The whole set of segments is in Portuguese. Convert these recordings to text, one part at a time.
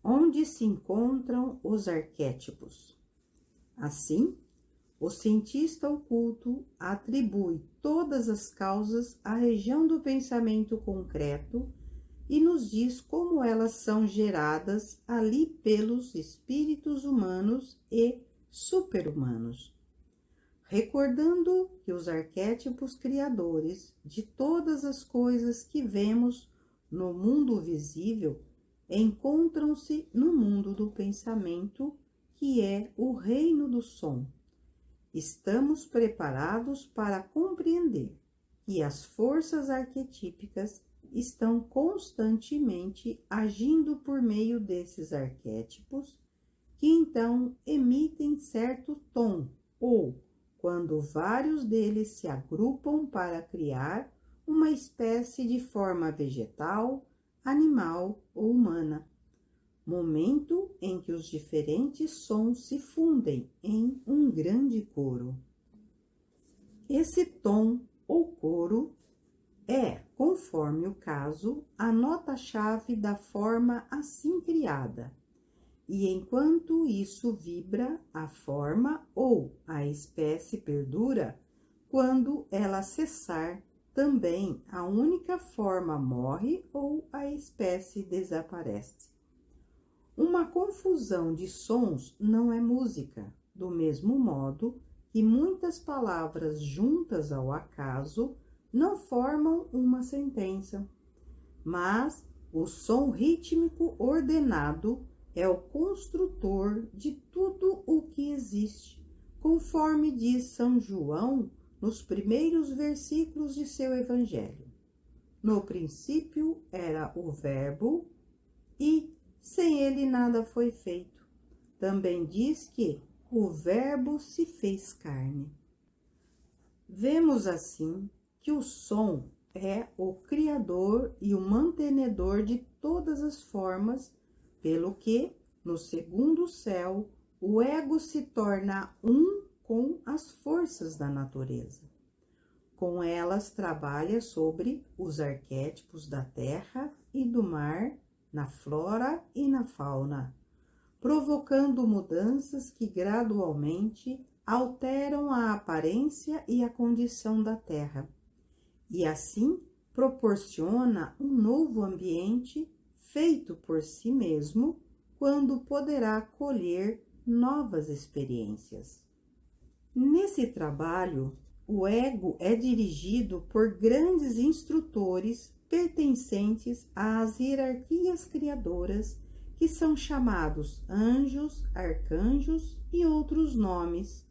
onde se encontram os arquétipos. Assim, o cientista oculto atribui todas as causas à região do pensamento concreto e nos diz como elas são geradas ali pelos espíritos humanos e super-humanos. Recordando que os arquétipos criadores de todas as coisas que vemos no mundo visível encontram-se no mundo do pensamento, que é o reino do som. Estamos preparados para compreender que as forças arquetípicas estão constantemente agindo por meio desses arquétipos, que então emitem certo tom, ou quando vários deles se agrupam para criar uma espécie de forma vegetal, animal ou humana, momento em que os diferentes sons se fundem em um grande coro. Esse tom ou coro é, conforme o caso, a nota-chave da forma assim criada, e enquanto isso vibra, a forma ou a espécie perdura, quando ela cessar, também a única forma morre ou a espécie desaparece. Uma confusão de sons não é música, do mesmo modo que muitas palavras juntas ao acaso não formam uma sentença, mas o som rítmico ordenado é o construtor de tudo o que existe, conforme diz São João nos primeiros versículos de seu Evangelho. No princípio era o Verbo, e sem ele nada foi feito. Também diz que o Verbo se fez carne. Vemos assim que o som é o criador e o mantenedor de todas as formas, pelo que, no segundo céu, o ego se torna um com as forças da natureza. Com elas trabalha sobre os arquétipos da terra e do mar, na flora e na fauna, provocando mudanças que gradualmente alteram a aparência e a condição da terra, e assim proporciona um novo ambiente feito por si mesmo, quando poderá colher novas experiências. Nesse trabalho, o ego é dirigido por grandes instrutores pertencentes às hierarquias criadoras, que são chamados anjos, arcanjos e outros nomes,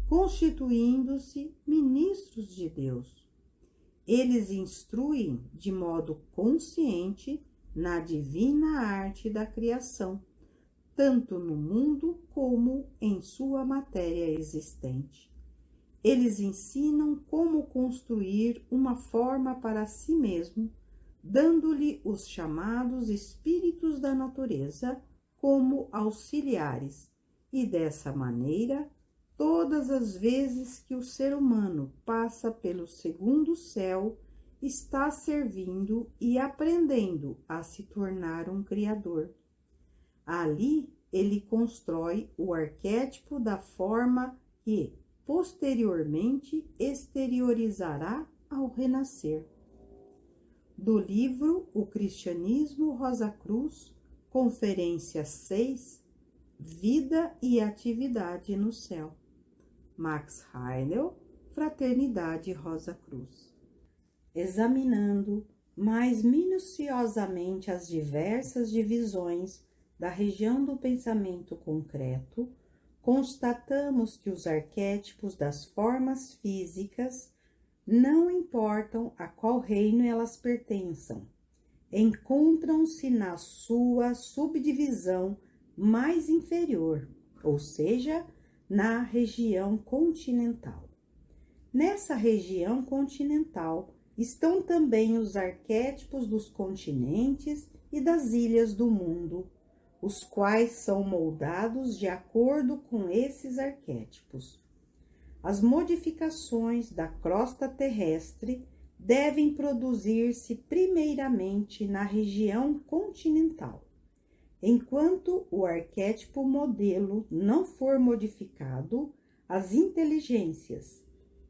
constituindo-se ministros de Deus. Eles instruem de modo consciente na divina arte da criação, tanto no mundo como em sua matéria existente. Eles ensinam como construir uma forma para si mesmo, dando-lhe os chamados espíritos da natureza como auxiliares, e dessa maneira, todas as vezes que o ser humano passa pelo segundo céu, está servindo e aprendendo a se tornar um criador. Ali, ele constrói o arquétipo da forma que, posteriormente, exteriorizará ao renascer. Do livro O Cristianismo Rosa Cruz, Conferência 6, Vida e Atividade no Céu. Max Heidel, Fraternidade Rosa Cruz. Examinando mais minuciosamente as diversas divisões da região do pensamento concreto, constatamos que os arquétipos das formas físicas, não importam a qual reino elas pertençam, encontram-se na sua subdivisão mais inferior, ou seja, na região continental. Nessa região continental estão também os arquétipos dos continentes e das ilhas do mundo, os quais são moldados de acordo com esses arquétipos. As modificações da crosta terrestre devem produzir-se primeiramente na região continental, Enquanto o arquétipo modelo não for modificado, as inteligências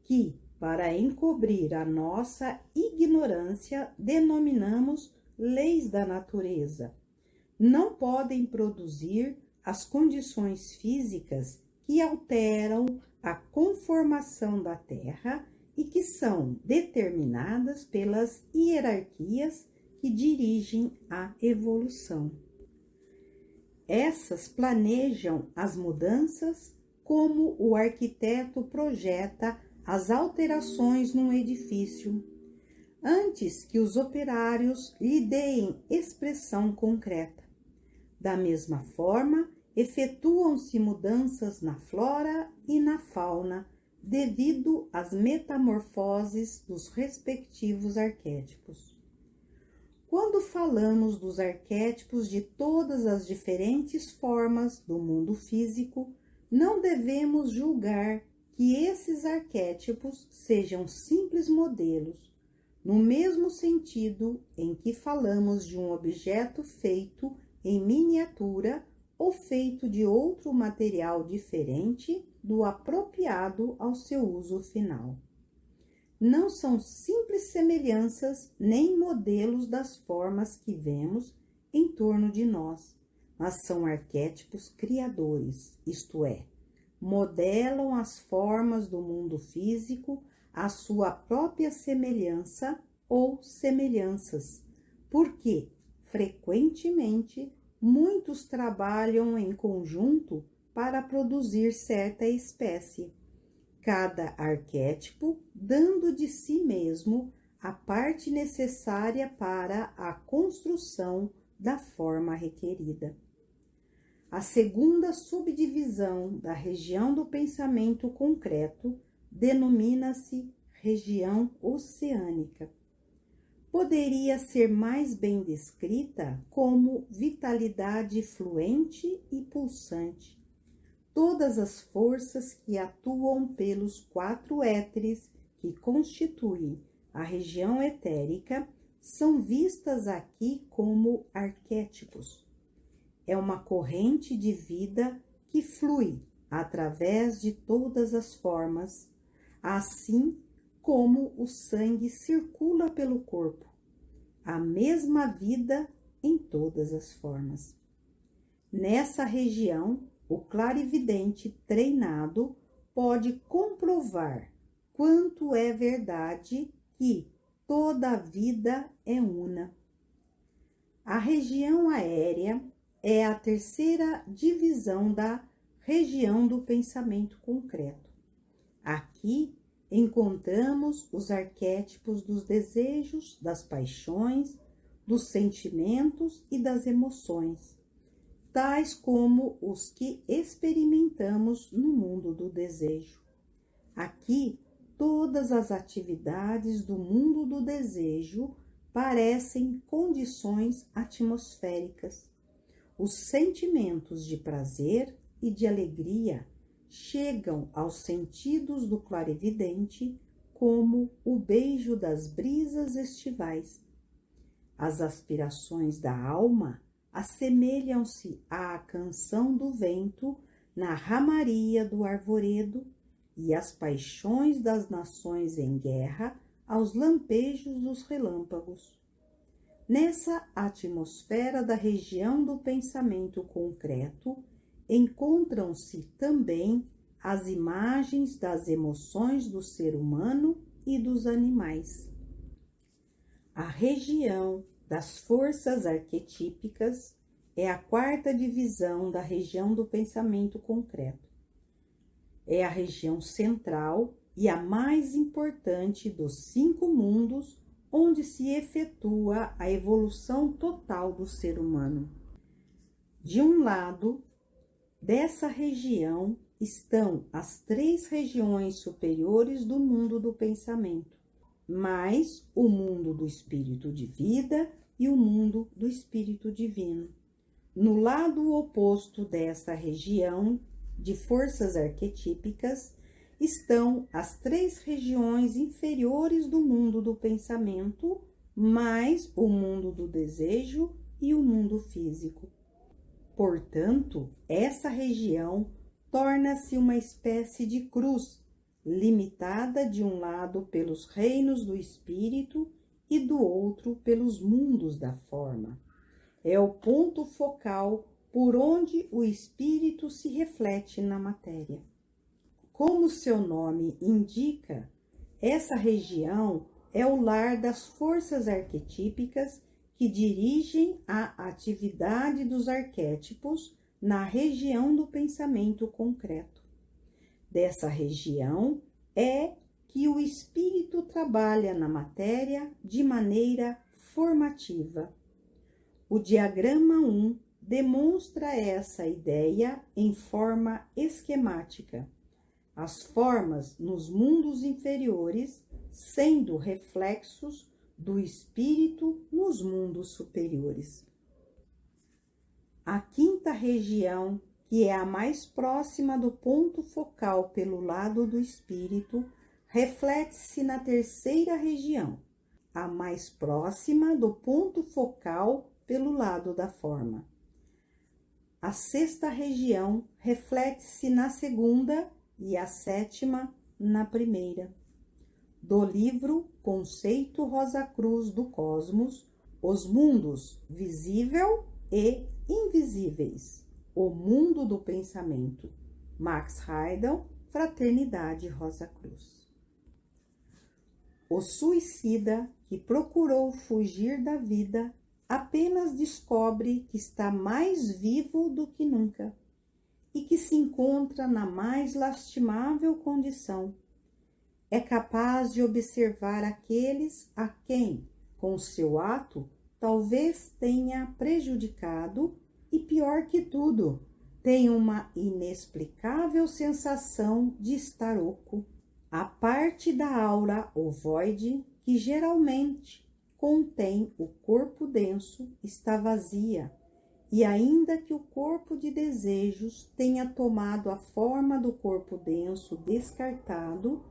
que, para encobrir a nossa ignorância, denominamos leis da natureza, não podem produzir as condições físicas que alteram a conformação da Terra e que são determinadas pelas hierarquias que dirigem a evolução. Essas planejam as mudanças como o arquiteto projeta as alterações num edifício, antes que os operários lhe deem expressão concreta. Da mesma forma, efetuam-se mudanças na flora e na fauna devido às metamorfoses dos respectivos arquétipos. Quando falamos dos arquétipos de todas as diferentes formas do mundo físico, não devemos julgar que esses arquétipos sejam simples modelos, no mesmo sentido em que falamos de um objeto feito em miniatura ou feito de outro material diferente do apropriado ao seu uso final. Não são simples semelhanças nem modelos das formas que vemos em torno de nós, mas são arquétipos criadores, isto é, modelam as formas do mundo físico à sua própria semelhança ou semelhanças, porque, frequentemente, muitos trabalham em conjunto para produzir certa espécie, cada arquétipo dando de si mesmo a parte necessária para a construção da forma requerida. A segunda subdivisão da região do pensamento concreto denomina-se região oceânica. Poderia ser mais bem descrita como vitalidade fluente e pulsante. Todas as forças que atuam pelos 4 éteres que constituem a região etérica são vistas aqui como arquétipos. É uma corrente de vida que flui através de todas as formas, assim como o sangue circula pelo corpo, a mesma vida em todas as formas. Nessa região, o clarividente treinado pode comprovar quanto é verdade que toda a vida é una. A região aérea é a terceira divisão da região do pensamento concreto. Aqui encontramos os arquétipos dos desejos, das paixões, dos sentimentos e das emoções, tais como os que experimentamos no mundo do desejo. Aqui, todas as atividades do mundo do desejo parecem condições atmosféricas. Os sentimentos de prazer e de alegria chegam aos sentidos do clarividente como o beijo das brisas estivais. As aspirações da alma assemelham-se à canção do vento na ramaria do arvoredo e as paixões das nações em guerra aos lampejos dos relâmpagos. Nessa atmosfera da região do pensamento concreto, encontram-se também as imagens das emoções do ser humano e dos animais. A região das forças arquetípicas é a 4ª divisão da região do pensamento concreto. É a região central e a mais importante dos 5 mundos onde se efetua a evolução total do ser humano. De um lado dessa região estão as 3 regiões superiores do mundo do pensamento, mais o mundo do espírito de vida e o mundo do espírito divino. No lado oposto desta região de forças arquetípicas estão as 3 regiões inferiores do mundo do pensamento, mais o mundo do desejo e o mundo físico. Portanto, essa região torna-se uma espécie de cruz, limitada de um lado pelos reinos do espírito e do outro pelos mundos da forma. É o ponto focal por onde o espírito se reflete na matéria. Como seu nome indica, essa região é o lar das forças arquetípicas que dirigem a atividade dos arquétipos na região do pensamento concreto. Dessa região é que o espírito trabalha na matéria de maneira formativa. O diagrama 1 demonstra essa ideia em forma esquemática. As formas nos mundos inferiores sendo reflexos do espírito nos mundos superiores. A quinta região, que é a mais próxima do ponto focal pelo lado do espírito, reflete-se na terceira região, a mais próxima do ponto focal pelo lado da forma. A sexta região reflete-se na segunda e a sétima na primeira. Do livro Conceito Rosa Cruz do Cosmos, Os Mundos Visível e Invisíveis, O Mundo do Pensamento, Max Heidel, Fraternidade Rosa Cruz. O suicida que procurou fugir da vida apenas descobre que está mais vivo do que nunca e que se encontra na mais lastimável condição. É capaz de observar aqueles a quem, com seu ato, talvez tenha prejudicado e, pior que tudo, tem uma inexplicável sensação de estar oco. A parte da aura ovoide, que geralmente contém o corpo denso, está vazia, e ainda que o corpo de desejos tenha tomado a forma do corpo denso descartado,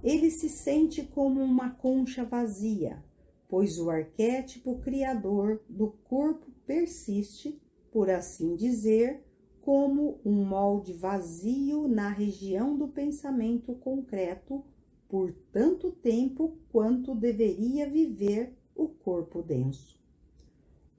ele se sente como uma concha vazia, pois o arquétipo criador do corpo persiste, por assim dizer, como um molde vazio na região do pensamento concreto por tanto tempo quanto deveria viver o corpo denso.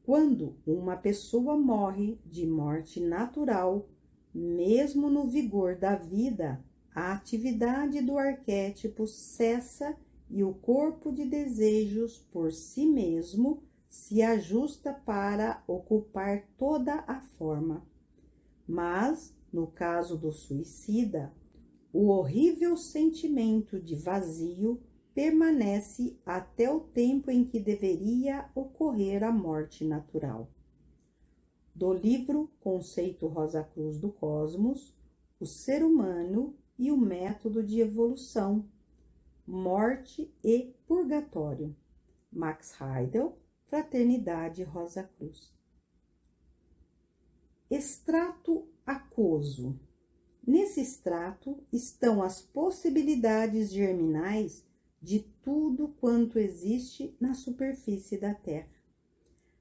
Quando uma pessoa morre de morte natural, mesmo no vigor da vida, a atividade do arquétipo cessa e o corpo de desejos por si mesmo se ajusta para ocupar toda a forma. Mas, no caso do suicida, o horrível sentimento de vazio permanece até o tempo em que deveria ocorrer a morte natural. Do livro Conceito Rosa Cruz do Cosmos, O Ser Humano e o Método de Evolução, Morte e Purgatório, Max Heidel, Fraternidade Rosa Cruz. Extrato aquoso. Nesse extrato estão as possibilidades germinais de tudo quanto existe na superfície da Terra.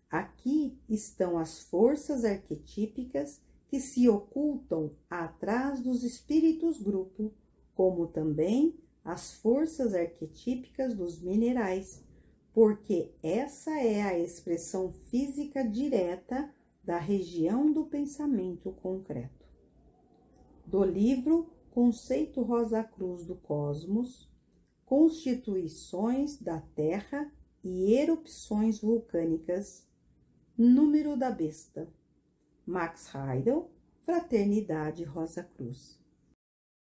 Aqui estão as forças arquetípicas que se ocultam atrás dos espíritos grupo, como também as forças arquetípicas dos minerais, porque essa é a expressão física direta da região do pensamento concreto. Do livro Conceito Rosa Cruz do Cosmos, Constituições da Terra e Erupções Vulcânicas, Número da Besta, Max Heidel, Fraternidade Rosa Cruz.